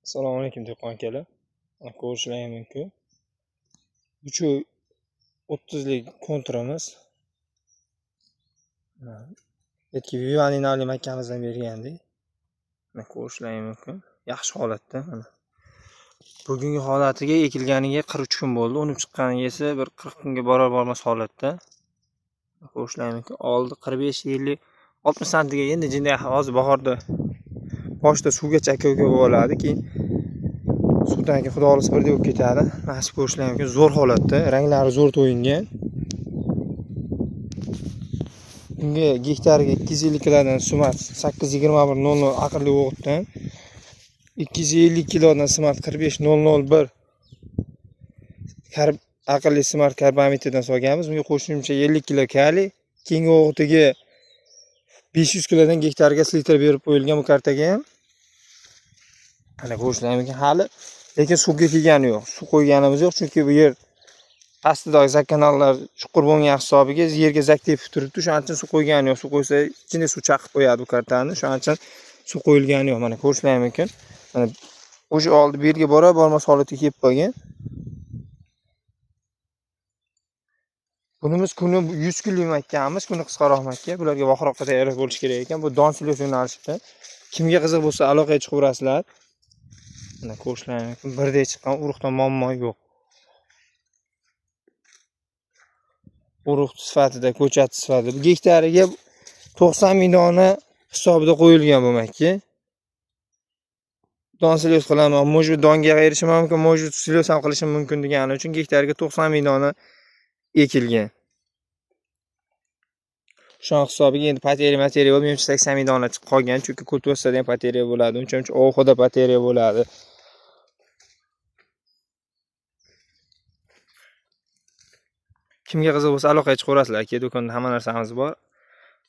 Assalomu alaykum dehqon akalar. Ko'rishlari mumkin. 330lik kontramiz. Betki Vivaning Alim akamizdan bergandik. Mana ko'rishlari mumkin. Yaxshi holatda. Mana bugungi holatiga ekilganiga 43 kun bo'ldi. Unib chiqqaniga esa bir 40 kunga bormas holatda. Ko'rishlari mumkin. Oldi 45, 50, 60 santiga endi jinday hozir bahorda boshida suvga chakka bo'ladi, keyin suvdan keyin xudo xolisa birda bo'lib ketadi. Nasib ko'rishlari mumkin. Zo'r holatda, ranglari zo'r to'yingan. Bunga gektariga 250 kilodan sumat 82100 aqlli o'g'itdan 250 kilodan sumat 45001 aqlli smart karbamiddan solganmiz. Bunga qo'shimcha 50 kilo kali, keyingi o'g'itiga 500 kilodan gektariga slitr berib qo'yilgan bu kartaga ham. Mana ko'rishlari mumkin. Hali lekin suvga kelgani yo'q. Suv qo'yganimiz yo'q, chunki bu yer pastidagi zakkanallar chuqur bo'lgan hisobiga yerga zak tepib turibdi. Shuning uchun suv qo'ygani yo'q. Suv qo'ysa ichine suv chaqib qo'yadi bu kartani. Shuning uchun suv qo'yilgani yo'q. Mana ko'rishlari mumkin. Mana o'sha oldi bu yerga bormas holatga kelib qolgan. Bunimiz kuni 100 kunlik makkamiz, kuni qisqaroq makka. Bularga vaqroqqa tayyorlab bo'lish kerak ekan. Bu don silos yo'nalishida. Kimga qiziq bo'lsa aloqaga chiqib urasizlar. Mana ko'rishlari mumkin. Birdek chiqqan, urug'dan muammo yo'q. Urug' sifatida, ko'chat sifatida. Bu gektariga 90 ming dona hisobida qo'yilgan bu makka. Don silos qilaman, может donga erishim mumkin, может silos ham qilishim mumkin degani uchun gektariga 90 ming dona ekilgan. Shu hisobiga endi materiya bo'lib, menimcha 80 ming dona chiqib qolgan, chunki kultivasiyadan ham materiya bo'ladi, uncha oxida materiya bo'ladi. Kimga qiziq bo'lsa aloqaga chiqaverasizlar, aka, do'konda hamma narsamiz bor.